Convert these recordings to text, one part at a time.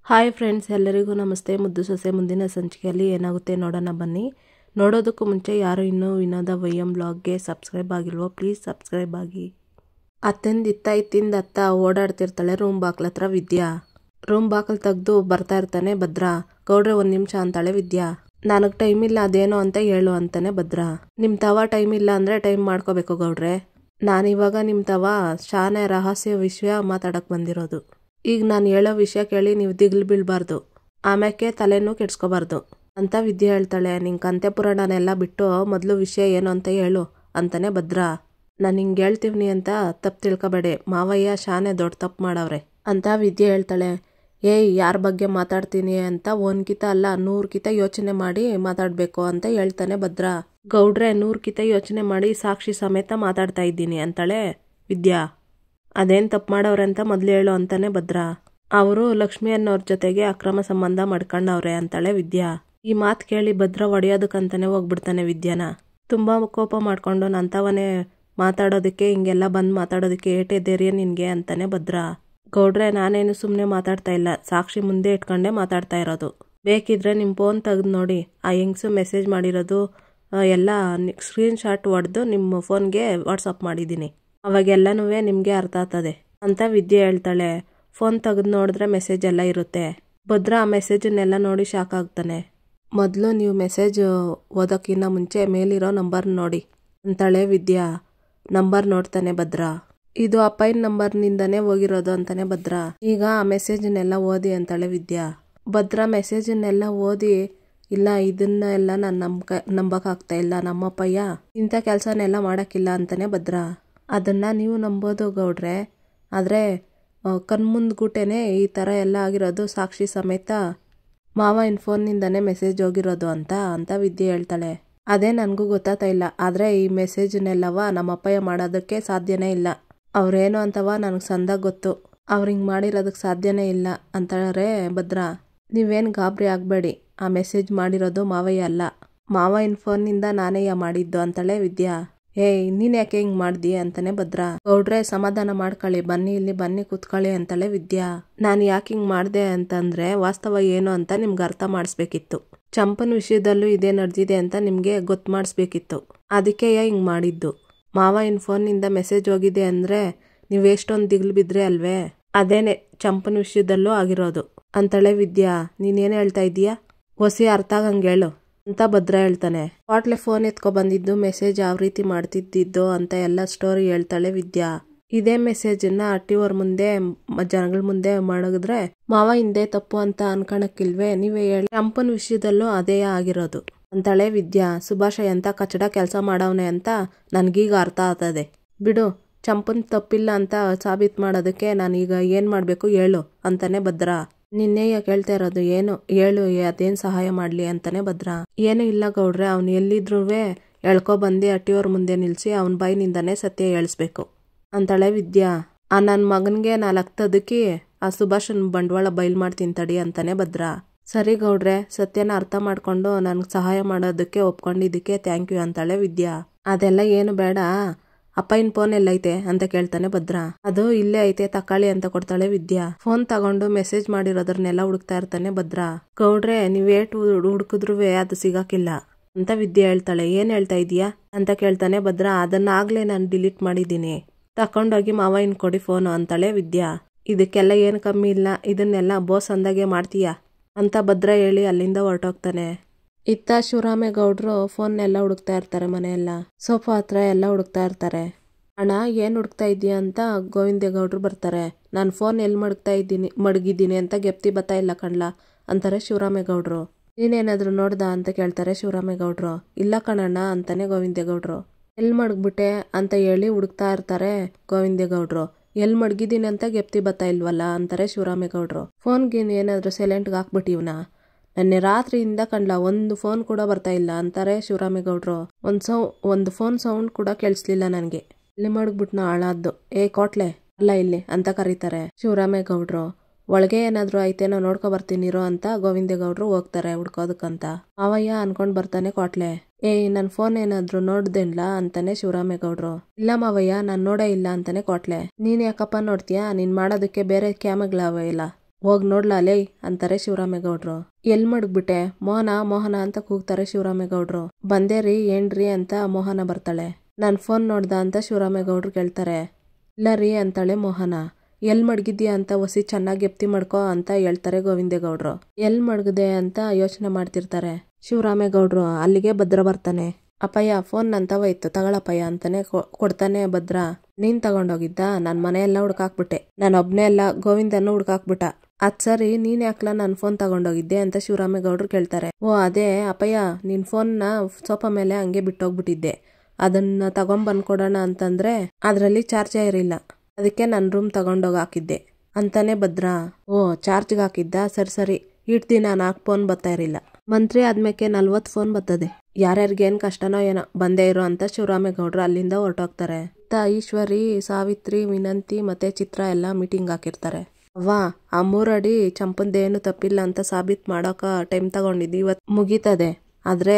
Hi friends, ಎಲ್ಲರಿಗೂ ನಮಸ್ತೆ. ಮುದ್ದು ಸೊಸೆ ಮುಂದಿನ ಸಂಚಿಕೆಯಲ್ಲಿ ಏನಾಗುತ್ತೆ ನೋಡೋಣ ಬನ್ನಿ. ನೋಡೋದಕ್ಕೂ ಮುಂಚೆ ಯಾರು ಇನ್ನೂ ವಿನೋದ ವೈಎಂ ಬ್ಲಾಗ್ಗೆ ಸಬ್ಸ್ಕ್ರೈಬ್ ಆಗಿಲ್ವೋ ಪ್ಲೀಸ್ ಸಬ್ಸ್ಕ್ರೈಬ್ ಆಗಿ. ಅತ್ತೆಂದು ಇತ್ತಿಂದ ಅತ್ತ ಓಡಾಡ್ತಿರ್ತಾಳೆ ರೂಮ್ ಬಾಕ್ಲ ಹತ್ರ ವಿದ್ಯಾ. ರೂಮ್ ಬಾಕಲ್ ತೆಗ್ದು ಬರ್ತಾ ಇರ್ತಾನೆ ಭದ್ರಾ. ಗೌಡ್ರೆ 1 ನಿಮಿಷ ಅಂತಾಳೆ ವಿದ್ಯಾ. ನನಗೆ ಟೈಮ್ ಇಲ್ಲ ಅದೇನೋ ಅಂತ ಹೇಳು ಅಂತಾನೆ ಭದ್ರಾ. ನಿಮ್ಮ ತವ ಟೈಮ್ ಇಲ್ಲ ಅಂದರೆ ಟೈಮ್ ಮಾಡ್ಕೋಬೇಕು ಗೌಡ್ರೆ. ನಾನಿವಾಗ ನಿಮ್ಮ ತವ ಶಾನೆ ರಹಸ್ಯ ವಿಷಯ ಮಾತಾಡಕ್ಕೆ ಬಂದಿರೋದು. ಈಗ ನಾನು ಹೇಳೋ ವಿಷಯ ಕೇಳಿ ನೀವು ದಿಗ್ಲು ಬೀಳಬಾರ್ದು, ಆಮ್ಯಾಕೆ ತಲೆನೂ ಕೆಡ್ಸ್ಕೋಬಾರ್ದು ಅಂತ ವಿದ್ಯೆ ಹೇಳ್ತಾಳೆ. ನಿಂಗೆ ಕಂತೆ ಪುರಾಣನೆಲ್ಲ ಬಿಟ್ಟು ಮೊದಲು ವಿಷಯ ಏನು ಅಂತ ಹೇಳು ಅಂತಾನೆ ಭದ್ರಾ. ನಾನು ಹಿಂಗೆ ಹೇಳ್ತೀವಿ ಅಂತ ತಪ್ಪು ತಿಳ್ಕೊಬೇಡಿ, ಮಾವಯ್ಯ ಶಾನೆ ದೊಡ್ಡ ತಪ್ಪು ಮಾಡವ್ರೆ ಅಂತ ವಿದ್ಯೆ ಹೇಳ್ತಾಳೆ. ಏಯ್, ಯಾರ ಬಗ್ಗೆ ಮಾತಾಡ್ತೀನಿ ಅಂತ 1 ಕಿತ ಅಲ್ಲ 100 ಕಿತ ಯೋಚನೆ ಮಾಡಿ ಮಾತಾಡಬೇಕು ಅಂತ ಹೇಳ್ತಾನೆ ಭದ್ರಾ. ಗೌಡ್ರೆ 100 ಕಿತ ಯೋಚನೆ ಮಾಡಿ ಸಾಕ್ಷಿ ಸಮೇತ ಮಾತಾಡ್ತಾ ಇದ್ದೀನಿ ಅಂತಾಳೆ ವಿದ್ಯಾ. ಅದೇನು ತಪ್ಪು ಮಾಡವ್ರೆ ಅಂತ ಮೊದಲು ಹೇಳು ಅಂತಾನೆ ಭದ್ರಾ. ಅವರು ಲಕ್ಷ್ಮಿ ಅನ್ನೋರ ಜೊತೆಗೆ ಅಕ್ರಮ ಸಂಬಂಧ ಮಾಡ್ಕೊಂಡವ್ರೆ ಅಂತಾಳೆ ವಿದ್ಯಾ. ಈ ಮಾತು ಕೇಳಿ ಭದ್ರಾ ಹೊಡೆಯೋದಕ್ಕಂತಾನೆ ಹೋಗ್ಬಿಡ್ತಾನೆ ವಿದ್ಯಾನ. ತುಂಬ ಕೋಪ ಮಾಡ್ಕೊಂಡು ನಂತವನೇ ಮಾತಾಡೋದಕ್ಕೆ ಹಿಂಗೆಲ್ಲ ಬಂದು ಮಾತಾಡೋದಕ್ಕೆ ಏಟೇ ಧೈರ್ಯ ನಿನಗೆ ಅಂತಾನೆ ಭದ್ರಾ. ಗೌಡ್ರೆ, ನಾನೇನು ಸುಮ್ಮನೆ ಮಾತಾಡ್ತಾ ಇಲ್ಲ, ಸಾಕ್ಷಿ ಮುಂದೆ ಇಟ್ಕೊಂಡೇ ಮಾತಾಡ್ತಾ ಇರೋದು. ಬೇಕಿದ್ರೆ ನಿಮ್ಮ ಫೋನ್ ತೆಗೆದು ನೋಡಿ, ಆ ಹೆಂಗ್ಸು ಮೆಸೇಜ್ ಮಾಡಿರೋದು ಎಲ್ಲ ಸ್ಕ್ರೀನ್ ಶಾಟ್ ಹೊಡೆದು ನಿಮ್ಮ ಫೋನ್ಗೆ ವಾಟ್ಸಪ್ ಮಾಡಿದ್ದೀನಿ. ಅವಾಗೆಲ್ಲನೂ ನಿಮಗೆ ಅರ್ಥ ಆಗ್ತದೆ ಅಂತ ವಿದ್ಯೆ ಹೇಳ್ತಾಳೆ. ಫೋನ್ ತೆಗೆದು ನೋಡಿದ್ರೆ ಮೆಸೇಜ್ ಎಲ್ಲ ಇರುತ್ತೆ. ಭದ್ರಾ ಆ ಮೆಸೇಜನ್ನೆಲ್ಲ ನೋಡಿ ಶಾಕ್ ಆಗ್ತಾನೆ. ಮೊದಲು ನೀವು ಮೆಸೇಜ್ ಓದೋಕ್ಕಿಂತ ಮುಂಚೆ ಮೇಲಿರೋ ನಂಬರ್ ನೋಡಿ ಅಂತಾಳೆ ವಿದ್ಯಾ. ನಂಬರ್ ನೋಡ್ತಾನೆ ಭದ್ರಾ. ಇದು ಅಪ್ಪಯ್ಯನ ನಂಬರ್ನಿಂದನೇ ಹೋಗಿರೋದು ಅಂತಾನೆ ಭದ್ರಾ. ಈಗ ಆ ಮೆಸೇಜನ್ನೆಲ್ಲ ಓದಿ ಅಂತಾಳೆ ವಿದ್ಯಾ. ಭದ್ರಾ ಮೆಸೇಜನ್ನೆಲ್ಲ ಓದಿ, ಇಲ್ಲ ಇದನ್ನೆಲ್ಲ ನಾನು ನಂಬಕ್ಕಾಗ್ತಾ ಇಲ್ಲ, ನಮ್ಮಪ್ಪಯ್ಯ ಇಂಥ ಕೆಲಸನೆಲ್ಲ ಮಾಡೋಕ್ಕಿಲ್ಲ ಅಂತಾನೆ ಭದ್ರಾ. ಅದನ್ನು ನೀವು ನಂಬೋದು ಗೌಡ್ರೆ, ಆದರೆ ಕಣ್ಮುಂದ್ಗುಟೇನೆ ಈ ಥರ ಎಲ್ಲ ಆಗಿರೋದು, ಸಾಕ್ಷಿ ಸಮೇತ ಮಾವನ ಫೋನ್ನಿಂದನೇ ಮೆಸೇಜ್ ಹೋಗಿರೋದು ಅಂತ ವಿದ್ಯೆ ಹೇಳ್ತಾಳೆ. ಅದೇ ನನಗೂ ಗೊತ್ತಾಗ್ತಾ ಇಲ್ಲ, ಆದರೆ ಈ ಮೆಸೇಜನ್ನೆಲ್ಲವ ನಮ್ಮಪ್ಪಯ್ಯ ಮಾಡೋದಕ್ಕೆ ಸಾಧ್ಯನೇ ಇಲ್ಲ. ಅವ್ರೇನು ಅಂತವ ನನಗೆ ಸಂದಾಗ ಗೊತ್ತು, ಅವ್ರು ಹಿಂಗೆ ಮಾಡಿರೋದಕ್ಕೆ ಸಾಧ್ಯನೇ ಇಲ್ಲ ಅಂತಾರೆ ಭದ್ರಾ. ನೀವೇನು ಗಾಬರಿ ಆಗಬೇಡಿ, ಆ ಮೆಸೇಜ್ ಮಾಡಿರೋದು ಮಾವಯ್ಯ ಅಲ್ಲ, ಮಾವನ ಫೋನ್ನಿಂದ ನಾನೇ ಮಾಡಿದ್ದು ಅಂತಾಳೆ ವಿದ್ಯಾ. ಏಯ್, ನೀನು ಯಾಕೆ ಹಿಂಗೆ ಮಾಡ್ದಿ ಅಂತಾನೆ ಭದ್ರಾ. ಗೌಡ್ರೆ, ಸಮಾಧಾನ ಮಾಡ್ಕೊಳ್ಳಿ, ಬನ್ನಿ ಇಲ್ಲಿ ಬನ್ನಿ ಕೂತ್ಕೊಳ್ಳಿ ಅಂತಾಳೆ ವಿದ್ಯಾ. ನಾನು ಯಾಕೆ ಹಿಂಗೆ ಮಾಡಿದೆ ಅಂತಂದರೆ ವಾಸ್ತವ ಏನು ಅಂತ ನಿಮ್ಗೆ ಅರ್ಥ ಮಾಡಿಸ್ಬೇಕಿತ್ತು. ಚಂಪನ ವಿಷಯದಲ್ಲೂ ಇದೇ ನಡೆದಿದೆ ಅಂತ ನಿಮಗೆ ಗೊತ್ತು ಮಾಡಿಸ್ಬೇಕಿತ್ತು. ಅದಕ್ಕೆ ಹಿಂಗೆ ಮಾಡಿದ್ದು. ಮಾವನ ಫೋನ್ನಿಂದ ಮೆಸೇಜ್ ಹೋಗಿದೆ ಅಂದರೆ ನೀವೆಷ್ಟೊಂದು ದಿಗ್ಲು ಬಿದ್ದರೆ ಅಲ್ವೇ, ಅದೇನೆ ಚಂಪನ ವಿಷಯದಲ್ಲೂ ಆಗಿರೋದು ಅಂತಾಳೆ ವಿದ್ಯಾ. ನೀನೇನು ಹೇಳ್ತಾ ಇದೀಯಾ, ಹೊಸಿ ಅರ್ಥ ಆಗಂಗೆ ಹೇಳು ಅಂತ ಭದ್ರಾ ಹೇಳ್ತಾನೆ. ಪಾಟ್ಲೆ ಫೋನ್ ಎತ್ಕೊ ಬಂದಿದ್ದು, ಮೆಸೇಜ್ ಯಾವ ರೀತಿ ಮಾಡ್ತಿದ್ದಿದ್ದು ಅಂತ ಎಲ್ಲ ಸ್ಟೋರಿ ಹೇಳ್ತಾಳೆ ವಿದ್ಯಾ. ಇದೇ ಮೆಸೇಜನ್ನ ಅಟ್ಟಿಯವ್ರ ಮುಂದೆ ಜನಗಳ ಮುಂದೆ ಮಾಡಿದ್ರೆ ಮಾವ ಹಿಂದೆ ತಪ್ಪು ಅಂತ ಅನ್ಕೊಳಕ್ಕಿಲ್ವೇ, ನೀವೇ ಹೇಳಿ. ಚಂಪನ ವಿಷಯದಲ್ಲೂ ಅದೇ ಆಗಿರೋದು ಅಂತಾಳೆ ವಿದ್ಯಾ. ಸುಭಾಷ ಎಂತ ಕಚಡ ಕೆಲಸ ಮಾಡವನೆ ಅಂತ ನನಗೀಗ ಅರ್ಥ ಆಗ್ತದೆ. ಬಿಡು, ಚಂಪನ್ ತಪ್ಪಿಲ್ಲ ಅಂತ ಸಾಬೀತು ಮಾಡೋದಕ್ಕೆ ನಾನೀಗ ಏನು ಮಾಡಬೇಕು ಹೇಳು ಅಂತಾನೆ ಭದ್ರಾ. ನಿನ್ನೆ ಕೇಳ್ತಾ ಇರೋದು ಏನು ಹೇಳು, ಅದೇನು ಸಹಾಯ ಮಾಡಲಿ ಅಂತಾನೆ ಭದ್ರಾ. ಏನು ಇಲ್ಲ ಗೌಡ್ರೆ, ಅವ್ನು ಎಲ್ಲಿದ್ರೂ ಎಳ್ಕೊಬಂದು ಅಟ್ಟಿಯವ್ರ ಮುಂದೆ ನಿಲ್ಲಿಸಿ ಅವನ ಬಾಯಿನಿಂದನೇ ಸತ್ಯ ಹೇಳಿಸ್ಬೇಕು ಅಂತಾಳೆ ವಿದ್ಯಾ. ಆ ನನ್ನ ಮಗನಿಗೆ 4 ತದಕಿ ಆ ಸುಭಾಷನ್ ಬಂಡವಾಳ ಬಯಲು ಮಾಡ್ತೀನಿ ತಡಿ ಅಂತಾನೆ ಭದ್ರಾ. ಸರಿ ಗೌಡ್ರೆ, ಸತ್ಯನ ಅರ್ಥ ಮಾಡ್ಕೊಂಡು ನನಗೆ ಸಹಾಯ ಮಾಡೋದಕ್ಕೆ ಒಪ್ಕೊಂಡಿದ್ದಕ್ಕೆ ಥ್ಯಾಂಕ್ ಯು ಅಂತಾಳೆ ವಿದ್ಯಾ. ಅದೆಲ್ಲ ಏನು ಬೇಡ, ಅಪ್ಪಯ್ಯನ ಫೋನ್ ಎಲ್ಲೈತೆ ಅಂತ ಕೇಳ್ತಾನೆ ಭದ್ರಾ. ಅದು ಇಲ್ಲೇ ಐತೆ ತಕಾಳಿ ಅಂತ ಕೊಡ್ತಾಳೆ ವಿದ್ಯಾ. ಫೋನ್ ತಗೊಂಡು ಮೆಸೇಜ್ ಮಾಡಿರೋದ್ರನ್ನೆಲ್ಲ ಹುಡುಕ್ತಾ ಇರ್ತಾನೆ ಭದ್ರಾ. ಗೌಡ್ರೆ, ನೀವೇಟು ಹುಡುಕಿದ್ರು ಅದು ಸಿಗಾಕಿಲ್ಲ ಅಂತ ವಿದ್ಯೆ ಹೇಳ್ತಾಳೆ. ಏನು ಹೇಳ್ತಾ ಇದೀಯಾ ಅಂತ ಕೇಳ್ತಾನೆ ಭದ್ರಾ. ಅದನ್ನಾಗಲೇ ನಾನು ಡಿಲೀಟ್ ಮಾಡಿದ್ದೀನಿ, ತಕೊಂಡೋಗಿ ಮಾವಯ್ಯನ ಕೊಡಿ ಫೋನು ಅಂತಾಳೆ ವಿದ್ಯಾ. ಇದಕ್ಕೆಲ್ಲ ಏನು ಕಮ್ಮಿ ಇಲ್ಲ, ಇದನ್ನೆಲ್ಲ ಬೋಸ್ ಅಂದಾಗೆ ಮಾಡ್ತೀಯಾ ಅಂತ ಭದ್ರಾ ಹೇಳಿ ಅಲ್ಲಿಂದ ಹೊರಟೋಗ್ತಾನೆ. ಇತ್ತ ಶಿವರಾಮೇಗೌಡರು ಫೋನ್ನೆಲ್ಲ ಹುಡುಕ್ತಾ ಇರ್ತಾರೆ. ಮನೆಯೆಲ್ಲ ಸೋಫಾ ಹತ್ರ ಎಲ್ಲ ಹುಡುಕ್ತಾ ಇರ್ತಾರೆ. ಅಣ್ಣ, ಏನು ಹುಡುಕ್ತಾ ಇದೀಯ ಅಂತ ಗೋವಿಂದೇಗೌಡರು ಬರ್ತಾರೆ. ನಾನು ಫೋನ್ ಎಲ್ಲಿ ಮಡಗಿದ್ದೀನಿ ಅಂತ ಗೆಪ್ತಿ ಬರ್ತಾ ಇಲ್ಲ ಕಣ್ಲ ಅಂತಾರೆ ಶಿವರಾಮೇಗೌಡರು. ನೀನೇನಾದರೂ ನೋಡ್ದ ಅಂತ ಕೇಳ್ತಾರೆ ಶಿವರಾಮೇಗೌಡರು. ಇಲ್ಲ ಕಣಣ್ಣ ಅಂತಾನೆ ಗೋವಿಂದೇಗೌಡರು. ಎಲ್ಲಿ ಮಡಗ್ಬಿಟ್ಟೆ ಅಂತ ಹೇಳಿ ಹುಡುಕ್ತಾ ಇರ್ತಾರೆ ಗೋವಿಂದೇಗೌಡರು. ಎಲ್ಲಿ ಮಡಗಿದ್ದೀನಿ ಅಂತ ಗೆಪ್ತಿ ಬರ್ತಾ ಇಲ್ವಲ್ಲ ಅಂತಾರೆ ಶಿವರಾಮೇಗೌಡರು. ಫೋನ್ಗೆ ಏನಾದರೂ ಸೈಲೆಂಟ್ಗೆ ಹಾಕ್ಬಿಟ್ಟಿವ್ನಾ, ನೆನ್ನೆ ರಾತ್ರಿಯಿಂದ ಕಂಡ್ಲ ಒಂದು ಫೋನ್ ಕೂಡ ಬರ್ತಾ ಇಲ್ಲ ಅಂತಾರೆ ಶಿವರಾಮೇಗೌಡರು. ಒಂದು ಫೋನ್ ಸೌಂಡ್ ಕೂಡ ಕೇಳಿಸ್ಲಿಲ್ಲ ನನಗೆ. ಇಲ್ಲಿ ಮಡಗ್ಬಿಟ್ನ ಹಾಳಾದ್ದು. ಏ ಕೋಟ್ಲೆ, ಅಲ್ಲ ಇಲ್ಲಿ ಅಂತ ಕರೀತಾರೆ ಶಿವರಾಮೇಗೌಡರು. ಒಳಗೆ ಏನಾದರೂ ಐತೇನೋ ನೋಡ್ಕೊ ಬರ್ತೀನಿರೋ ಅಂತ ಗೋವಿಂದೇಗೌಡರು ಹೋಗ್ತಾರೆ ಹುಡ್ಕೋದಕ್ಕಂತ. ಮಾವಯ್ಯ ಅನ್ಕೊಂಡ್ ಬರ್ತಾನೆ ಕೋಟ್ಲೆ. ಏಯ್, ನನ್ನ ಫೋನ್ ಏನಾದ್ರು ನೋಡ್ದೇನ್ಲ ಅಂತಾನೆ ಶಿವರಾಮೇಗೌಡರು. ಇಲ್ಲ ಮಾವಯ್ಯ, ನಾನು ನೋಡೇ ಇಲ್ಲ ಅಂತಾನೆ ಕೋಟ್ಲೆ. ನೀನ್ ಯಾಕಪ್ಪ ನೋಡ್ತೀಯಾ, ನೀನ್ ಮಾಡೋದಕ್ಕೆ ಬೇರೆ ಕ್ಯಾಮಗಳವ ಇಲ್ಲ ಹೋಗ್ ನೋಡ್ಲಾ ಅಂತಾರೆ ಶಿವರಾಮೇಗೌಡ್ರು. ಎಲ್ ಮಡಗ್ಬಿಟ್ಟೆ? ಮೋಹನ ಮೋಹನ ಅಂತ ಕೂಗ್ತಾರೆ ಶಿವರಾಮೇಗೌಡ್ರು. ಬಂದೇರಿ ಏನ್ರಿ ಅಂತ ಮೋಹನ ಬರ್ತಾಳೆ. ನನ್ ಫೋನ್ ನೋಡ್ದ ಅಂತ ಶಿವರಾಮೇಗೌಡ್ರು ಕೇಳ್ತಾರೆ. ಇಲ್ಲ ರೀ ಅಂತಾಳೆ ಮೋಹನ. ಎಲ್ ಮಡಗಿದ್ಯಾ ಅಂತ ಒಸಿ ಚೆನ್ನಾಗಿ ಎಪ್ತಿ ಮಾಡ್ಕೋ ಅಂತ ಹೇಳ್ತಾರೆ ಗೋವಿಂದೇಗೌಡ್ರು. ಎಲ್ ಮಡಗದೆ ಅಂತ ಯೋಚನೆ ಮಾಡ್ತಿರ್ತಾರೆ ಶಿವರಾಮೇಗೌಡ್ರು. ಅಲ್ಲಿಗೆ ಭದ್ರ ಬರ್ತಾನೆ. ಅಪ್ಪಯ್ಯ ಫೋನ್ ನಂತವೈತು ತಗೊಳಪ್ಪಯ್ಯ ಅಂತಾನೆ ಕೊಡ್ತಾನೆ ಭದ್ರ. ನೀನ್ ತಗೊಂಡೋಗಿದ್ದ? ನನ್ ಮನೆಯೆಲ್ಲ ಹುಡ್ಕಾಕ್ಬಿಟ್ಟೆ. ನಾನೊಬ್ನೇ ಅಲ್ಲ ಗೋವಿಂದನ್ನು ಹುಡ್ಕಾಕ್ಬಿಟ್ಟ. ಅದ್ ಸರಿ ನೀನ್ ಯಾಕ್ಲ ನನ್ ಫೋನ್ ತಗೊಂಡೋಗಿದ್ದೆ ಅಂತ ಶಿವರಾಮೇಗೌಡ್ರು ಕೇಳ್ತಾರೆ. ಓ ಅದೇ ಅಪ್ಪಯ್ಯ, ನಿನ್ ಫೋನ್ನ ಸೋಫಾ ಮೇಲೆ ಹಂಗೆ ಬಿಟ್ಟೋಗ್ಬಿಟ್ಟಿದ್ದೆ. ಅದನ್ನ ತಗೊಂಬಂದ್ಕೊಡೋಣ ಅಂತಂದ್ರೆ ಅದ್ರಲ್ಲಿ ಚಾರ್ಜೇ ಇರಲಿಲ್ಲ. ಅದಕ್ಕೆ ನನ್ ರೂಮ್ ತಗೊಂಡೋಗಿ ಹಾಕಿದ್ದೆ ಅಂತಾನೆ ಭದ್ರ. ಓ ಚಾರ್ಜ್ಗೆ ಹಾಕಿದ್ದ? ಸರಿ ಇಟ್ ದಿನ 4 ಫೋನ್ ಬರ್ತಾ ಇರಲಿಲ್ಲ. ಮಂತ್ರಿ ಆದ್ಮೇಕೆ 40 ಫೋನ್ ಬರ್ತದೆ. ಯಾರ್ಯಾರಿಗೇನ್ ಕಷ್ಟನೋ ಏನೋ ಬಂದೇ ಇರೋ ಅಂತ ಶಿವರಾಮೇಗೌಡ್ರು ಅಲ್ಲಿಂದ ಹೊರಟೋಗ್ತಾರೆ. ಈಶ್ವರಿ, ಸಾವಿತ್ರಿ, ವಿನಂತಿ ಮತ್ತೆ ಚಿತ್ರ ಎಲ್ಲ ಮೀಟಿಂಗ್ ಹಾಕಿರ್ತಾರೆ. ಅವ್ವ ಆ 3 ಅಡಿ ಚಂಪಂದೇನು ತಪ್ಪಿಲ್ಲ ಅಂತ ಸಾಬೀತ್ ಮಾಡೋಕ ಟೈಮ್ ತಗೊಂಡಿದ್ದು ಇವತ್ತು ಮುಗೀತದೆ. ಆದ್ರೆ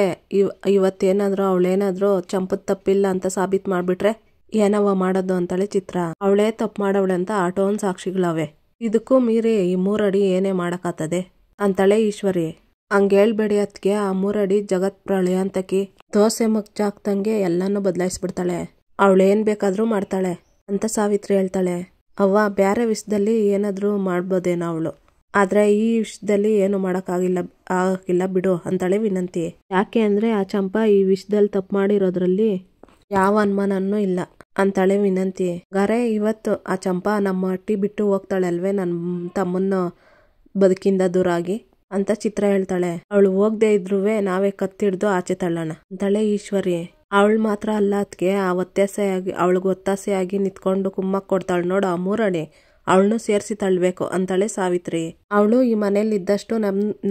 ಇವತ್ತೇನಾದ್ರೂ ಅವಳೇನಾದ್ರೂ ಚಂಪದ್ ತಪ್ಪಿಲ್ಲ ಅಂತ ಸಾಬೀತ್ ಮಾಡ್ಬಿಟ್ರೆ ಏನವ ಮಾಡೋದು ಅಂತಾಳೆ ಚಿತ್ರ. ಅವಳೇ ತಪ್ಪು ಮಾಡವಳೆ ಅಂತ ಆಟೋನ್ ಸಾಕ್ಷಿಗಳವೆ. ಇದಕ್ಕೂ ಮೀರಿ ಈ 3 ಅಡಿ ಏನೇ ಮಾಡಕಾತದೆ ಅಂತಾಳೆ ಈಶ್ವರಿ. ಹಂಗೇಳ್ಬೇಡಿ ಅತ್ಗೆ, ಆ 3 ಅಡಿ ಜಗತ್ ಪ್ರಳಯ ಅಂತಕಿ ದೋಸೆ ಮುಚ್ಚಾಕ್ದಂಗೆ ಎಲ್ಲಾನು ಬದಲಾಯಿಸ್ಬಿಡ್ತಾಳೆ. ಅವಳೇನ್ ಬೇಕಾದ್ರೂ ಮಾಡ್ತಾಳೆ ಅಂತ ಸಾವಿತ್ರಿ ಹೇಳ್ತಾಳೆ. ಅವ್ವ ಬ್ಯಾರೆ ವಿಷಯದಲ್ಲಿ ಏನಾದ್ರೂ ಮಾಡ್ಬೋದೇನೋ ಅವಳು, ಆದ್ರೆ ಈ ವಿಷಯದಲ್ಲಿ ಏನು ಆಗಕ್ಕಿಲ್ಲ ಬಿಡು ಅಂತಾಳೆ ವಿನಂತಿ. ಯಾಕೆ ಅಂದ್ರೆ ಆ ಚಂಪಾ ಈ ವಿಷಯದಲ್ಲಿ ತಪ್ಪು ಮಾಡಿರೋದ್ರಲ್ಲಿ ಯಾವ ಅನುಮಾನನೂ ಇಲ್ಲ ಅಂತಾಳೆ ವಿನಂತಿ. ಗಾರೆ ಇವತ್ತು ಆ ಚಂಪಾ ನಮ್ಮ ಅಟ್ಟಿ ಬಿಟ್ಟು ಹೋಗ್ತಾಳೆ ಅಲ್ವೇ ನನ್ ತಮ್ಮನ್ನ ಬದುಕಿಂದ ದೂರ ಆಗಿ ಅಂತ ಚಿತ್ರ ಹೇಳ್ತಾಳೆ. ಅವಳು ಹೋಗದೆ ಇದ್ರುವೆ ನಾವೇ ಕತ್ತಿಡ್ದು ಆಚೆ ತಳ್ಳೋಣ ಅಂತಾಳೆ ಈಶ್ವರಿ. ಅವಳು ಮಾತ್ರ ಅಲ್ಲ ಅದ್ಕೆ, ಆ ಒತ್ತಾಸೆಯಾಗಿ ನಿಂತ್ಕೊಂಡು ಕುಮ್ಮಕ್ ಕೊಡ್ತಾಳೆ ನೋಡು ಆ 3 ಅಡಿ, ಅವಳನ್ನು ಸೇರಿಸಿ ತಳ್ಬೇಕು ಅಂತಾಳೆ ಸಾವಿತ್ರಿ. ಅವಳು ಈ ಮನೇಲಿ ಇದ್ದಷ್ಟು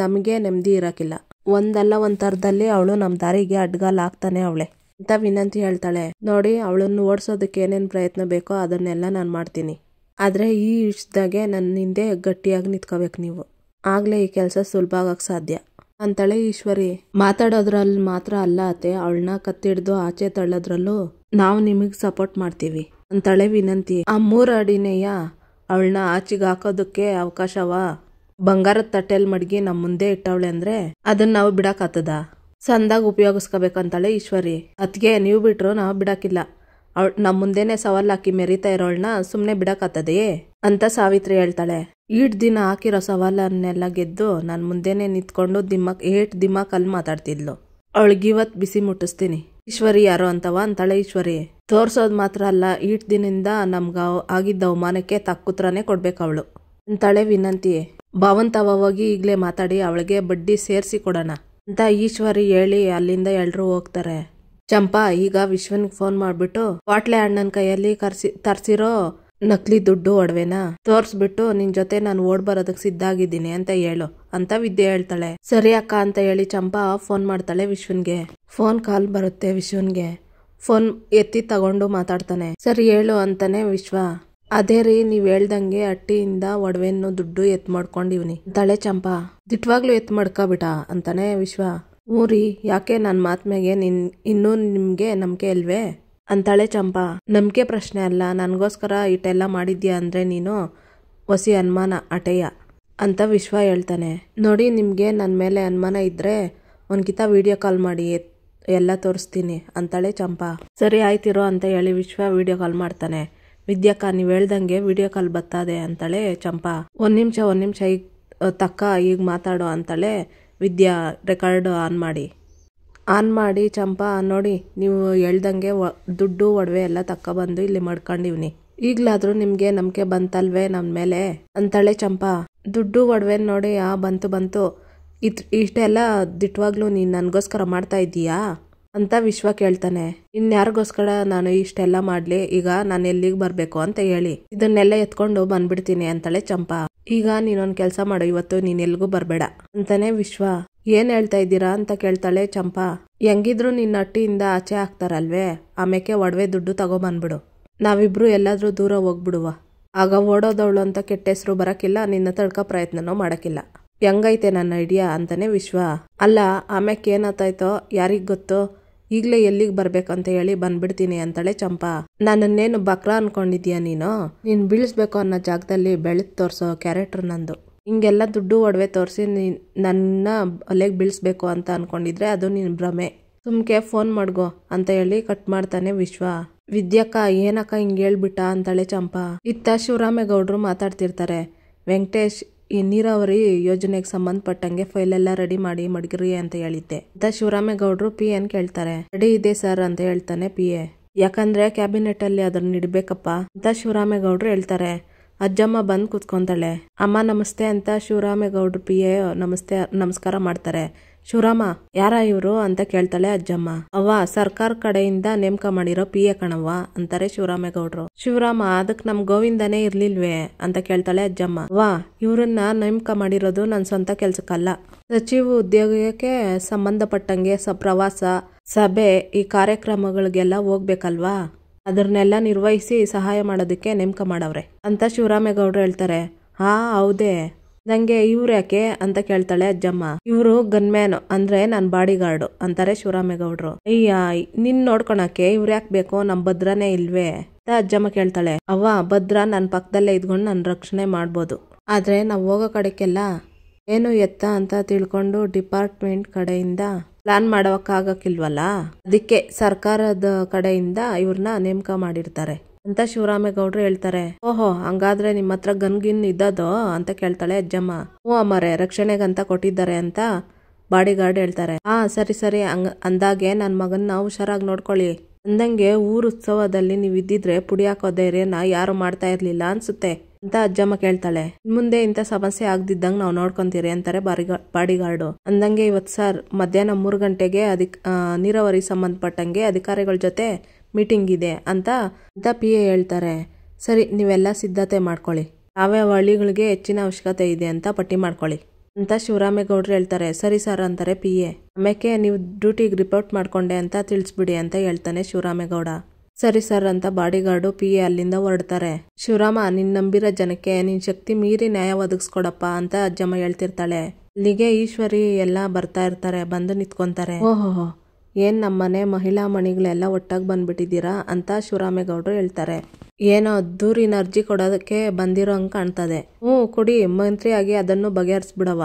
ನಮ್ಗೆ ನೆಮ್ಮದಿ ಇರಕಿಲ್ಲ. ಒಂದಲ್ಲ ಒಂದ್ ತರದಲ್ಲಿ ಅವಳು ನಮ್ ದಾರಿಗೆ ಅಡ್ಗಾಲ್ ಆಗ್ತಾನೆ ಅವಳೆ ಅಂತ ವಿನಂತಿ ಹೇಳ್ತಾಳೆ. ನೋಡಿ, ಅವಳನ್ನು ಓಡಿಸೋದಕ್ಕೆ ಏನೇನ್ ಪ್ರಯತ್ನ ಬೇಕೋ ಅದನ್ನೆಲ್ಲ ನಾನು ಮಾಡ್ತೀನಿ. ಆದ್ರೆ ಈ ವಿಷಯದಾಗೆ ನನ್ನ ಹಿಂದೆ ಗಟ್ಟಿಯಾಗಿ ನಿಂತ್ಕೋಬೇಕು ನೀವು. ಆಗ್ಲೇ ಈ ಕೆಲಸ ಸುಲಭ ಆಗಕ್ ಸಾಧ್ಯ ಅಂತಾಳೆ ಈಶ್ವರಿ. ಮಾತಾಡೋದ್ರಲ್ಲಿ ಮಾತ್ರ ಅಲ್ಲ ಅತ್ತೆ, ಅವಳನ್ನ ಕತ್ತಿಡ್ದು ಆಚೆ ತಳ್ಳೋದ್ರಲ್ಲೂ ನಾವು ನಿಮಗ್ ಸಪೋರ್ಟ್ ಮಾಡ್ತೀವಿ ಅಂತಾಳೆ ವಿನಂತಿ. ಆ 3 ಅಡಿನೆಯ ಅವಳನ್ನ ಆಚೆಗೆ ಹಾಕೋದಕ್ಕೆ ಅವಕಾಶವ ಬಂಗಾರದ ತಟ್ಟೆಲ್ ಮಡಗಿ ನಮ್ ಮುಂದೆ ಇಟ್ಟವಳೆ ಅಂದ್ರೆ ಅದನ್ನ ನಾವು ಬಿಡಾಕತ್ತದ? ಸಂದಾಗ ಉಪಯೋಗಿಸ್ಕೋಬೇಕಂತಾಳೆ ಈಶ್ವರಿ. ಅದ್ಗೆ ನೀವು ಬಿಟ್ರು ನಾವು ಬಿಡಾಕಿಲ್ಲ. ನಮ್ ಮುಂದೆನೆ ಸವಾಲ್ ಹಾಕಿ ಮೆರಿತಾ ಇರೋಳನ್ನ ಸುಮ್ನೆ ಬಿಡಾಕತ್ತದೆಯೇ ಅಂತ ಸಾವಿತ್ರಿ ಹೇಳ್ತಾಳೆ. ಈಟ್ ದಿನ ಹಾಕಿರೋ ಸವಾಲನ್ನೆಲ್ಲ ಗೆದ್ದು ನನ್ ಮುಂದೆನೆ ನಿಂತ್ಕೊಂಡು ದಿಮಾಕ್ ಅಲ್ಲಿ ಮಾತಾಡ್ತಿದ್ಲು. ಅವಳಿಗಿವತ್ ಬಿಸಿ ಮುಟ್ಟಿಸ್ತೀನಿ. ಈಶ್ವರಿ ಯಾರೋ ಅಂತವ ಅಂತಾಳೆ ಈಶ್ವರಿ. ತೋರ್ಸೋದ್ ಮಾತ್ರ ಅಲ್ಲ, ಈಟ್ ದಿನದಿಂದ ನಮ್ಗ ಆಗಿದ್ದ ಅವಮಾನಕ್ಕೆ ತಕ್ಕುತ್ರನೇ ಕೊಡ್ಬೇಕು ಅವಳು ಅಂತಾಳೆ ವಿನಂತಿ. ಭಾವಂತವ ಹೋಗಿ ಈಗ್ಲೇ ಮಾತಾಡಿ ಅವಳಿಗೆ ಬಡ್ಡಿ ಸೇರ್ಸಿ ಕೊಡೋಣ ಅಂತ ಈಶ್ವರಿ ಹೇಳಿ ಅಲ್ಲಿಂದ ಎಲ್ರು ಹೋಗ್ತಾರೆ. ಚಂಪಾ ಈಗ ವಿಶ್ವನ್ಗೆ ಫೋನ್ ಮಾಡ್ಬಿಟ್ಟು ವಾಟ್ಲೆ ಅಣ್ಣನ ಕೈಯಲ್ಲಿ ತರ್ಸಿರೋ ನಕಲಿ ದುಡ್ಡು ಒಡವೆನ ತೋರ್ಸ್ಬಿಟ್ಟು ನಿನ್ ಜೊತೆ ನಾನು ಓಡ್ ಬರೋದಕ್ ಸಿದ್ಧ ಆಗಿದ್ದೀನಿ ಅಂತ ಹೇಳು ಅಂತ ವಿದ್ಯೆ ಹೇಳ್ತಾಳೆ. ಸರಿ ಅಕ್ಕ ಅಂತ ಹೇಳಿ ಚಂಪಾ ಫೋನ್ ಮಾಡ್ತಾಳೆ ವಿಶ್ವನ್ಗೆ. ಫೋನ್ ಕಾಲ್ ಬರುತ್ತೆ ವಿಶ್ವನ್ಗೆ. ಫೋನ್ ಎತ್ತಿ ತಗೊಂಡು ಮಾತಾಡ್ತಾನೆ. ಸರಿ ಹೇಳು ಅಂತಾನೆ ವಿಶ್ವ. ಅದೇ ರೀ, ನೀವ್ ಹೇಳ್ದಂಗೆ ಅಟ್ಟಿಯಿಂದ ಒಡವೆನ್ನು ದುಡ್ಡು ಎತ್ ಮಾಡ್ಕೊಂಡಿವ್ನಿ ಅಂತಾಳೆ ಚಂಪಾ. ದಿಟ್ವಾಗ್ಲೂ ಎತ್ ಮಾಡ್ಕೊಬಿಟ ಅಂತಾನೆ ವಿಶ್ವ. ಊರಿ, ಯಾಕೆ ನನ್ ಮಾತ್ಮೆಗೆ ಇನ್ನೂ ನಿಮ್ಗೆ ನಂಬಿಕೆ ಇಲ್ವೇ ಅಂತಾಳೆ ಚಂಪಾ. ನಂಬಿಕೆ ಪ್ರಶ್ನೆ ಅಲ್ಲ, ನನ್ಗೋಸ್ಕರ ಇಟ್ಟೆಲ್ಲ ಮಾಡಿದ್ಯಾ ಅಂದ್ರೆ ನೀನು ಹೊಸಿ ಅನುಮಾನ ಅಟೆಯ ಅಂತ ವಿಶ್ವ ಹೇಳ್ತಾನೆ. ನೋಡಿ, ನಿಮ್ಗೆ ನನ್ ಮೇಲೆ ಅನುಮಾನ ಇದ್ರೆ ಒಂದ್ಕಿತ ವಿಡಿಯೋ ಕಾಲ್ ಮಾಡಿ ಎಲ್ಲ ತೋರಿಸ್ತೀನಿ ಅಂತಾಳೆ ಚಂಪಾ. ಸರಿ ಆಯ್ತಿರೋ ಅಂತ ಹೇಳಿ ವಿಶ್ವ ವಿಡಿಯೋ ಕಾಲ್ ಮಾಡ್ತಾನೆ. ವಿದ್ಯಕ್ಕ, ನೀವ್ ಹೇಳ್ದಂಗೆ ವಿಡಿಯೋ ಕಾಲ್ ಬರ್ತದೆ ಅಂತಾಳೆ ಚಂಪಾ. ಒಂದ್ ನಿಮಿಷ ಈಗ ಮಾತಾಡೋ ಅಂತಾಳೆ ವಿದ್ಯಾ ರೆಕಾರ್ಡ್ ಆನ್ ಮಾಡಿ ಚಂಪಾ. ನೋಡಿ, ನೀವು ಹೇಳ್ದಂಗೆ ದುಡ್ಡು ಒಡವೆ ಎಲ್ಲ ಬಂದು ಇಲ್ಲಿ ಮಾಡ್ಕೊಂಡಿವ್ನಿ. ಈಗ್ಲಾದ್ರೂ ನಿಮ್ಗೆ ನಂಬಿಕೆ ಬಂತಲ್ವೇ ನಮ್ ಮೇಲೆ ಅಂತಾಳೆ ಚಂಪಾ. ದುಡ್ಡು ಒಡವೆ ನೋಡಿ ಬಂತು ಇಷ್ಟೆಲ್ಲ ದಿಟ್ವಾಗ್ಲೂ ನೀನ್ ನನ್ಗೋಸ್ಕರ ಮಾಡ್ತಾ ಇದ್ದೀಯಾ ಅಂತ ವಿಶ್ವ ಕೇಳ್ತಾನೆ. ಇನ್ಯಾರಿಗೋಸ್ಕರ ನಾನು ಇಷ್ಟೆಲ್ಲ ಮಾಡ್ಲಿ? ಈಗ ನಾನು ಎಲ್ಲಿಗೆ ಬರ್ಬೇಕು ಅಂತ ಹೇಳಿ ಇದನ್ನೆಲ್ಲ ಎತ್ಕೊಂಡು ಬಂದ್ಬಿಡ್ತೀನಿ ಅಂತಾಳೆ ಚಂಪಾ. ಈಗ ನೀನೊಂದ್ ಕೆಲ್ಸ ಮಾಡು, ಇವತ್ತು ನೀನ್ ಎಲ್ಗೂ ಬರ್ಬೇಡ ಅಂತಾನೆ ವಿಶ್ವ. ಏನ್ ಹೇಳ್ತಾ ಇದ್ದೀರಾ ಅಂತ ಕೇಳ್ತಾಳೆ ಚಂಪಾ. ಹೆಂಗಿದ್ರು ನಿನ್ನ ಅಟ್ಟಿಯಿಂದ ಆಚೆ ಹಾಕ್ತಾರಲ್ವೇ, ಆಮೇಲೆ ಒಡವೆ ದುಡ್ಡು ತಗೊಬಂದ್ಬಿಡು. ನಾವಿಬ್ರು ಎಲ್ಲಾದ್ರೂ ದೂರ ಹೋಗ್ಬಿಡುವ. ಆಗ ಓಡೋದವಳು ಅಂತ ಕೆಟ್ಟ ಹೆಸರು ಬರಕಿಲ್ಲ, ನಿನ್ನ ತಡ್ಕ ಪ್ರಯತ್ನನೂ ಮಾಡಕ್ಕಿಲ್ಲ. ಹೆಂಗೈತೆ ನನ್ನ ಐಡಿಯಾ ಅಂತಾನೆ ವಿಶ್ವ. ಅಲ್ಲ, ಆಮ್ಯಾಕೆ ಏನಾತಾಯ್ತೋ ಯಾರಿಗ್ ಗೊತ್ತು, ಈಗ್ಲೇ ಎಲ್ಲಿಗೆ ಬರ್ಬೇಕಂತ ಹೇಳಿ ಬಂದ್ಬಿಡ್ತೀನಿ ಅಂತಾಳೆ ಚಂಪಾ. ನನ್ನನ್ನೇನು ಬಕ್ರ ಅನ್ಕೊಂಡಿದ್ಯಾ ನೀನು? ನೀನ್ ಬೀಳಿಸ್ಬೇಕು ಅನ್ನೋ ಜಾಗದಲ್ಲಿ ಬೆಳೆದ್ ತೋರ್ಸೋ ಕ್ಯಾರೆಕ್ಟರ್ ನಂದು. ಹಿಂಗೆಲ್ಲ ದುಡ್ಡು ಒಡವೆ ತೋರಿಸಿ ನನ್ನ ಅಲೆಗೆ ಬೀಳಿಸ್ಬೇಕು ಅಂತ ಅನ್ಕೊಂಡಿದ್ರೆ ಅದು ನಿನ್ನ ಭ್ರಮೆ. ಸುಮ್ಕೆ ಫೋನ್ ಮಾಡ್ಗೋ ಅಂತ ಹೇಳಿ ಕಟ್ ಮಾಡ್ತಾನೆ ವಿಶ್ವ. ವಿದ್ಯಕ್ಕ ಏನಕ್ಕ ಹಿಂಗೆ ಹೇಳ್ಬಿಟ್ಟ ಅಂತಾಳೆ ಚಂಪಾ. ಇತ್ತ ಶಿವರಾಮೇಗೌಡರು ಮಾತಾಡ್ತಿರ್ತಾರೆ. ವೆಂಕಟೇಶ್ ಈ ನೀರಾವರಿ ಯೋಜನೆಗೆ ಸಂಬಂಧಪಟ್ಟಂಗೆ ಫೈಲ್ ಎಲ್ಲ ರೆಡಿ ಮಾಡಿ ಮಡಗಿರಿ ಅಂತ ಹೇಳಿದ್ದೆ ಅಂತ ಶಿವರಾಮೇಗೌಡರು ಪಿ ಎನ್ ಕೇಳ್ತಾರೆ. ರೆಡಿ ಇದೆ ಸರ್ ಅಂತ ಹೇಳ್ತಾನೆ ಪಿ ಎ. ಯಾಕಂದ್ರೆ ಕ್ಯಾಬಿನೆಟ್ ಅಲ್ಲಿ ಅದನ್ನ ಇಡ್ಬೇಕಪ್ಪ ಅಂತ ಶಿವರಾಮೇಗೌಡರು ಹೇಳ್ತಾರೆ. ಅಜ್ಜಮ್ಮ ಬಂದ್ ಕುತ್ಕೊಂತಾಳೆ. ಅಮ್ಮ ನಮಸ್ತೆ ಅಂತ ಶಿವರಾಮೇಗೌಡರು ಪಿ ಎ ನಮಸ್ಕಾರ ಮಾಡ್ತಾರೆ. ಶಿವರಾಮ ಯಾರ ಇವ್ರು ಅಂತ ಕೇಳ್ತಾಳೆ ಅಜ್ಜಮ್ಮ. ಅವ್ವ ಸರ್ಕಾರ ಕಡೆಯಿಂದ ನೇಮಕ ಮಾಡಿರೋ ಪಿ ಎ ಕಣವ್ವ ಅಂತಾರೆ ಶಿವರಾಮೇಗೌಡರು. ಶಿವರಾಮ ಅದಕ್ ನಮ್ ಗೋವಿಂದನೇ ಇರ್ಲಿಲ್ವೇ ಅಂತ ಕೇಳ್ತಾಳೆ ಅಜ್ಜಮ್ಮ. ವಾ ಇವ್ರನ್ನ ನೇಮಕ ಮಾಡಿರೋದು ನನ್ ಸ್ವಂತ ಕೆಲ್ಸಕ್ಕಲ್ಲ, ಸಚಿವ ಉದ್ಯೋಗಕ್ಕೆ ಸಂಬಂಧಪಟ್ಟಂಗೆ ಪ್ರವಾಸ ಸಭೆ ಈ ಕಾರ್ಯಕ್ರಮಗಳಿಗೆಲ್ಲ ಹೋಗ್ಬೇಕಲ್ವಾ, ಅದನ್ನೆಲ್ಲ ನಿರ್ವಹಿಸಿ ಸಹಾಯ ಮಾಡೋದಕ್ಕೆ ನೇಮಕ ಮಾಡವ್ರೆ ಅಂತ ಶಿವರಾಮೇಗೌಡರು ಹೇಳ್ತಾರೆ. ಹಾ ಹೌದೇ, ನಂಗೆ ಇವ್ರು ಯಾಕೆ ಅಂತ ಕೇಳ್ತಾಳೆ ಅಜ್ಜಮ್ಮ. ಇವ್ರು ಗನ್ಮ್ಯಾನ್ ಅಂದ್ರೆ ನನ್ ಬಾಡಿ ಗಾರ್ಡು ಅಂತಾರೆ ಶಿವರಾಮೇಗೌಡರು. ಅಯ್ಯ ನಿನ್ ನೋಡ್ಕೊಳಕ್ಕೆ ಇವ್ರು ಯಾಕೆ ಬೇಕು, ನಮ್ ಭದ್ರನೇ ಇಲ್ವೇ ಅಂತ ಅಜ್ಜಮ್ಮ ಕೇಳ್ತಾಳೆ. ಅವ್ವ ಭದ್ರ ನನ್ ಪಕ್ಕದಲ್ಲೇ ಇದ್ಕೊಂಡು ನನ್ ರಕ್ಷಣೆ ಮಾಡ್ಬೋದು, ಆದ್ರೆ ನಾವ್ ಹೋಗೋ ಕಡೆಗೆಲ್ಲ ಏನು ಎತ್ತ ಅಂತ ತಿಳ್ಕೊಂಡು ಡಿಪಾರ್ಟ್ಮೆಂಟ್ ಕಡೆಯಿಂದ ಪ್ಲಾನ್ ಮಾಡೋಕ್ಕಾಗಕ್ಕಿಲ್ವಲ್ಲ, ಅದಕ್ಕೆ ಸರ್ಕಾರದ ಕಡೆಯಿಂದ ಇವ್ರನ್ನ ನೇಮಕ ಮಾಡಿರ್ತಾರೆ ಅಂತ ಶಿವರಾಮೇಗೌಡರು ಹೇಳ್ತಾರೆ. ಓಹೋ ಹಂಗಾದ್ರೆ ನಿಮ್ಮ ಹತ್ರ ಗನ್ಗಿನ್ ಇದ್ದದೋ ಅಂತ ಕೇಳ್ತಾಳೆ ಅಜ್ಜಮ್ಮ. ಹ್ಞೂ ಅಮ್ಮರೆ ರಕ್ಷಣೆಗಂತ ಕೊಟ್ಟಿದ್ದಾರೆ ಅಂತ ಬಾಡಿ ಗಾರ್ಡ್ ಹೇಳ್ತಾರೆ. ಸರಿ ಸರಿ ಅಂದಾಗೆ ನನ್ ಮಗನ್ನ ಹುಷಾರಾಗಿ ನೋಡ್ಕೊಳ್ಳಿ. ಅಂದಂಗೆ ಊರ್ ಉತ್ಸವದಲ್ಲಿ ನೀವ್ ಇದ್ದಿದ್ರೆ ಪುಡಿ ಹಾಕೋ ಧೈರ್ಯನ ಯಾರು ಮಾಡ್ತಾ ಇರ್ಲಿಲ್ಲ ಅನ್ಸುತ್ತೆ ಅಂತ ಅಜ್ಜಮ್ಮ ಕೇಳ್ತಾಳೆ. ಮುಂದೆ ಇಂಥ ಸಮಸ್ಯೆ ಆಗ್ದಿದ್ದಂಗೆ ನಾವು ನೋಡ್ಕೊಂತೀರಿ ಅಂತಾರೆ ಬಾಡಿ ಗಾರ್ಡು. ಅಂದಂಗೆ ಇವತ್ತು ಸರ್ ಮಧ್ಯಾಹ್ನ 3 ಗಂಟೆಗೆ ನೀರಾವರಿ ಸಂಬಂಧಪಟ್ಟಂಗೆ ಅಧಿಕಾರಿಗಳ ಜೊತೆ ಮೀಟಿಂಗ್ ಇದೆ ಅಂತ ಪಿ ಎ ಹೇಳ್ತಾರೆ. ಸರಿ ನೀವೆಲ್ಲ ಸಿದ್ಧತೆ ಮಾಡ್ಕೊಳ್ಳಿ, ಯಾವ್ಯಾವ ಹಳ್ಳಿಗಳಿಗೆ ಹೆಚ್ಚಿನ ಅವಶ್ಯಕತೆ ಇದೆ ಅಂತ ಪಟ್ಟಿ ಮಾಡ್ಕೊಳ್ಳಿ ಅಂತ ಶಿವರಾಮೇಗೌಡರು ಹೇಳ್ತಾರೆ. ಸರಿ ಸರ್ ಅಂತಾರೆ ಪಿ ಎ. ಆಮೇಲೆ ನೀವು ಡ್ಯೂಟಿಗೆ ರಿಪೋರ್ಟ್ ಮಾಡ್ಕೊಂಡೆ ಅಂತ ತಿಳಿಸ್ಬಿಡಿ ಅಂತ ಹೇಳ್ತಾನೆ ಶಿವರಾಮೇಗೌಡ. ಸರಿ ಸರ್ ಅಂತ ಬಾಡಿ ಗಾರ್ಡು ಪಿ ಎ ಅಲ್ಲಿಂದ ಹೊರಡ್ತಾರೆ. ಶಿವರಾಮ ನಿನ್ ನಂಬಿರೋ ಜನಕ್ಕೆ ನಿನ್ ಶಕ್ತಿ ಮೀರಿ ನ್ಯಾಯ ಒದಗಿಸ್ಕೊಡಪ್ಪ ಅಂತ ಅಜ್ಜಮ್ಮ ಹೇಳ್ತಿರ್ತಾಳೆ. ಇಲ್ಲಿಗೆ ಈಶ್ವರಿ ಎಲ್ಲ ಬರ್ತಾ ಇರ್ತಾರೆ, ಬಂದು ನಿಂತ್ಕೊಂತಾರೆ. ಓಹೋ ಏನ್ ನಮ್ಮನೆ ಮಹಿಳಾ ಮಣಿಗಳೆಲ್ಲ ಒಟ್ಟಾಗಿ ಬಂದ್ಬಿಟ್ಟಿದ್ದೀರಾ ಅಂತ ಶಿವರಾಮೇಗೌಡರು ಹೇಳ್ತಾರೆ. ಏನೋ ದೂರಿನ ಅರ್ಜಿ ಕೊಡೋದಕ್ಕೆ ಬಂದಿರೋ ಹಂಗೆ ಕಾಣ್ತದೆ. ಕೊಡಿ, ಮಂತ್ರಿ ಆಗಿ ಅದನ್ನು ಬಗೆಹರಿಸ್ಬಿಡವ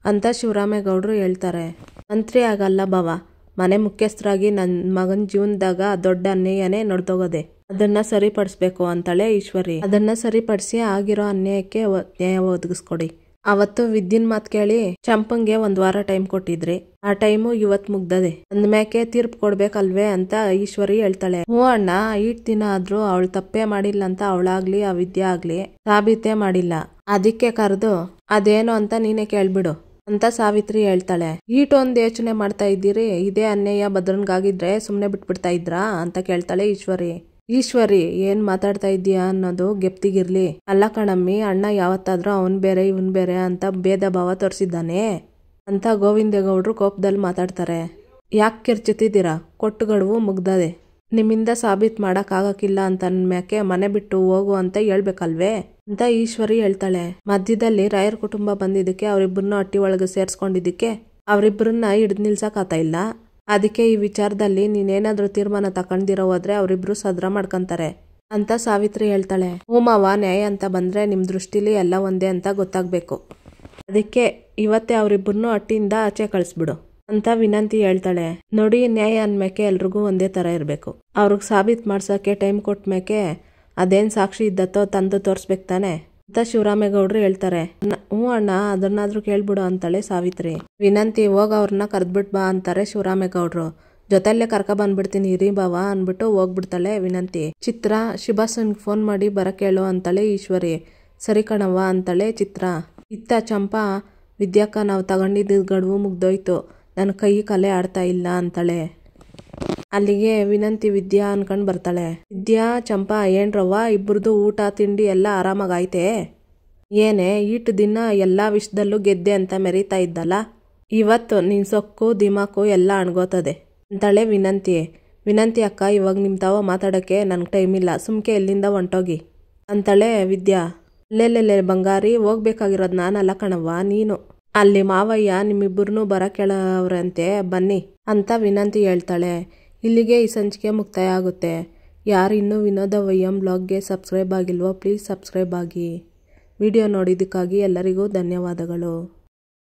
ಅಂತ ಶಿವರಾಮೇಗೌಡರು ಹೇಳ್ತಾರೆ. ಮಂತ್ರಿ ಆಗಲ್ಲ ಬಾವ, ಮನೆ ಮುಖ್ಯಸ್ಥರಾಗಿ ನನ್ನ ಮಗನ ಜೀವನದಾಗ ದೊಡ್ಡ ಅನ್ಯಾಯನೇ ನಡೆದೋಗದೆ, ಅದನ್ನ ಸರಿಪಡಿಸ್ಬೇಕು ಅಂತಾಳೆ ಈಶ್ವರಿ. ಅದನ್ನ ಸರಿಪಡಿಸಿ ಆಗಿರೋ ಅನ್ಯಾಯಕ್ಕೆ ನ್ಯಾಯ ಒದಗಿಸ್ಕೊಡಿ. ಅವತ್ತು ವಿದ್ಯನ್ ಮಾತ್ ಕೇಳಿ ಚಂಪಂಗೆ 1 ವಾರ ಟೈಮ್ ಕೊಟ್ಟಿದ್ರಿ, ಆ ಟೈಮು ಇವತ್ ಮುಗ್ದದೆ, ಅಂದ್ಮ್ಯಾಕೆ ತೀರ್ಪು ಕೊಡ್ಬೇಕಲ್ವೇ ಅಂತ ಈಶ್ವರಿ ಹೇಳ್ತಾಳೆ. ಹ್ಞೂ ಅಣ್ಣ, ಈಟ್ ದಿನ ಆದ್ರೂ ಅವಳು ತಪ್ಪೇ ಮಾಡಿಲ್ಲ ಅಂತ ಅವಳಾಗ್ಲಿ ಆ ವಿದ್ಯೆ ಆಗ್ಲಿ ಸಾಬೀತೆ ಮಾಡಿಲ್ಲ, ಅದಕ್ಕೆ ಕರೆದು ಅದೇನು ಅಂತ ನೀನೇ ಕೇಳ್ಬಿಡು ಅಂತ ಸಾವಿತ್ರಿ ಹೇಳ್ತಾಳೆ. ಈಟೊಂದು ಯೋಚನೆ ಮಾಡ್ತಾ ಇದ್ದೀರಿ, ಇದೇ ಅನ್ಯಾಯ ಭದ್ರನ್ಗಾಗಿದ್ರೆ ಸುಮ್ನೆ ಬಿಟ್ಬಿಡ್ತಾ ಇದ್ರಾ ಅಂತ ಕೇಳ್ತಾಳೆ ಈಶ್ವರಿ. ಈಶ್ವರಿ ಏನ್ ಮಾತಾಡ್ತಾ ಇದ್ದೀಯಾ ಅನ್ನೋದು ಗೆಪ್ತಿಗಿರ್ಲಿ. ಅಲ್ಲ ಕಣಮ್ಮಿ, ಅಣ್ಣ ಯಾವತ್ತಾದ್ರೂ ಅವನ್ ಬೇರೆ ಇವನ್ ಬೇರೆ ಅಂತ ಭೇದ ಭಾವ ತೋರಿಸಿದ್ದಾನೆ ಅಂತ ಗೋವಿಂದೇಗೌಡರು ಕೋಪದಲ್ಲಿ ಮಾತಾಡ್ತಾರೆ. ಯಾಕೆ ಕಿರ್ಚುತ್ತಿದ್ದೀರಾ, ಕೊಟ್ಟು ಗಡುವು ಮುಗ್ದದೆ, ನಿಮ್ಮಿಂದ ಸಾಬೀತ್ ಮಾಡಕ್ ಆಗಕ್ಕಿಲ್ಲ ಅಂತ ಅನ್ಮ್ಯಾಕೆ ಮನೆ ಬಿಟ್ಟು ಹೋಗು ಅಂತ ಹೇಳ್ಬೇಕಲ್ವೇ ಅಂತ ಈಶ್ವರಿ ಹೇಳ್ತಾಳೆ. ಮಧ್ಯದಲ್ಲಿ ರಾಯರ್ ಕುಟುಂಬ ಬಂದಿದ್ದಕ್ಕೆ ಅವರಿಬ್ಬರನ್ನ ಹಟ್ಟಿ ಒಳಗೆ ಸೇರ್ಸ್ಕೊಂಡಿದ್ದಕ್ಕೆ ಅವರಿಬ್ಬರನ್ನ ಹಿಡಿದು ನಿಲ್ಸಕ್ ಆತ ಇಲ್ಲ, ಅದಕ್ಕೆ ಈ ವಿಚಾರದಲ್ಲಿ ನೀನೇನಾದ್ರೂ ತೀರ್ಮಾನ ತಗೊಂಡಿರೋ ಹೋದ್ರೆ ಅವರಿಬ್ರು ಸದ್ರ ಮಾಡ್ಕೊಂತಾರೆ ಅಂತ ಸಾವಿತ್ರಿ ಹೇಳ್ತಾಳೆ. ಹೂಮವ್ವ, ನ್ಯಾಯ ಅಂತ ಬಂದ್ರೆ ನಿಮ್ ದೃಷ್ಟಿಲಿ ಎಲ್ಲ ಒಂದೇ ಅಂತ ಗೊತ್ತಾಗ್ಬೇಕು, ಅದಕ್ಕೆ ಇವತ್ತೇ ಅವರಿಬ್ಬರನ್ನು ಹಟ್ಟಿಯಿಂದ ಆಚೆ ಕಳಿಸ್ಬಿಡು ಅಂತ ವಿನಂತಿ ಹೇಳ್ತಾಳೆ. ನೋಡಿ, ನ್ಯಾಯ ಅನ್ಮೇಕೆ ಎಲ್ರಿಗೂ ಒಂದೇ ತರ ಇರ್ಬೇಕು, ಅವ್ರಿಗೆ ಸಾಬೀತ್ ಮಾಡ್ಸಕ್ಕೆ ಟೈಮ್ ಕೊಟ್ಮೇಕೆ ಅದೇನ್ ಸಾಕ್ಷಿ ಇದ್ದತ್ತೋ ತಂದು ತೋರ್ಸ್ಬೇಕು ತಾನೆ ಅಂತ ಶಿವರಾಮೇಗೌಡರು ಹೇಳ್ತಾರೆ. ಹ್ಞೂ ಅಣ್ಣ, ಅದನ್ನಾದ್ರೂ ಕೇಳ್ಬಿಡು ಅಂತಾಳೆ ಸಾವಿತ್ರಿ. ವಿನಂತಿ ಹೋಗ ಅವ್ರನ್ನ ಕರೆದ್ಬಿಟ್ ಬಾ ಅಂತಾರೆ ಶಿವರಾಮೇಗೌಡರು. ಜೊತೆಲ್ಲೇ ಕರ್ಕ ಬಂದ್ಬಿಡ್ತೀನಿ ಇರಿ ಬಾವ ಅನ್ಬಿಟ್ಟು ಹೋಗ್ಬಿಡ್ತಾಳೆ ವಿನಂತಿ. ಚಿತ್ರ ಶಿಬಾಸನ್ಗೆ ಫೋನ್ ಮಾಡಿ ಬರಕ್ ಹೇಳು ಅಂತಾಳೆ ಈಶ್ವರಿ. ಸರಿ ಕಣವ್ವ ಅಂತಾಳೆ ಚಿತ್ರ. ಇತ್ತ ಚಂಪಾ, ವಿದ್ಯಾಕ್ಕ ನಾವು ತಗೊಂಡಿದ್ದ ಗಡುವು ಮುಗ್ದೋಯ್ತು, ನನ್ನ ಕೈ ಕಲೆ ಆಡ್ತಾ ಇಲ್ಲ ಅಂತಾಳೆ. ಅಲ್ಲಿಗೆ ವಿನಂತಿ ವಿದ್ಯಾ ಅನ್ಕೊಂಡ್ ಬರ್ತಾಳೆ. ವಿದ್ಯಾ, ಚಂಪಾ ಏನ್ರವ್ವ ಇಬ್ಬರದು ಊಟ ತಿಂಡಿ ಎಲ್ಲ ಆರಾಮಾಗೈತೆ? ಏನೇ ಈಟ್ ದಿನ ಎಲ್ಲಾ ವಿಷಯದಲ್ಲೂ ಗೆದ್ದೆ ಅಂತ ಮೆರೀತಾ ಇದ್ದಲ್ಲ, ಇವತ್ತು ನಿನ್ ಸೊಕ್ಕು ದಿಮಾಕು ಎಲ್ಲ ಅಣ್ಗೋತದೆ ಅಂತಾಳೆ ವಿನಂತಿ. ವಿನಂತಿ ಅಕ್ಕ, ಇವಾಗ ನಿಮ್ ತಾವ ಮಾತಾಡಕ್ಕೆ ನನ್ಗೆ ಟೈಮ್ ಇಲ್ಲ, ಸುಮ್ಕೆ ಎಲ್ಲಿಂದ ಹೊಂಟೋಗಿ ಅಂತಾಳೆ ವಿದ್ಯಾ. ಲೆಲ್ಲೆಲ್ಲೆ ಬಂಗಾರಿ, ಹೋಗ್ಬೇಕಾಗಿರೋದು ನಾನಲ್ಲ ಕಣವ್ವ, ನೀನು. ಅಲ್ಲಿ ಮಾವಯ್ಯ ನಿಮ್ಮಿಬ್ಬರನ್ನೂ ಬರಕ್ ಹೇಳವ್ರಂತೆ, ಬನ್ನಿ ಅಂತ ವಿನಂತಿ ಹೇಳ್ತಾಳೆ. ಇಲ್ಲಿಗೆ ಈ ಸಂಚಿಕೆ ಮುಕ್ತಾಯ ಆಗುತ್ತೆ. ಯಾರು ಇನ್ನೂ ವಿನೋದ ವೈಎಂ ಬ್ಲಾಗ್ಗೆ ಸಬ್ಸ್ಕ್ರೈಬ್ ಆಗಿಲ್ವೋ ಪ್ಲೀಸ್ ಸಬ್ಸ್ಕ್ರೈಬ್ ಆಗಿ. ವಿಡಿಯೋ ನೋಡಿದ್ದಕ್ಕಾಗಿ ಎಲ್ಲರಿಗೂ ಧನ್ಯವಾದಗಳು.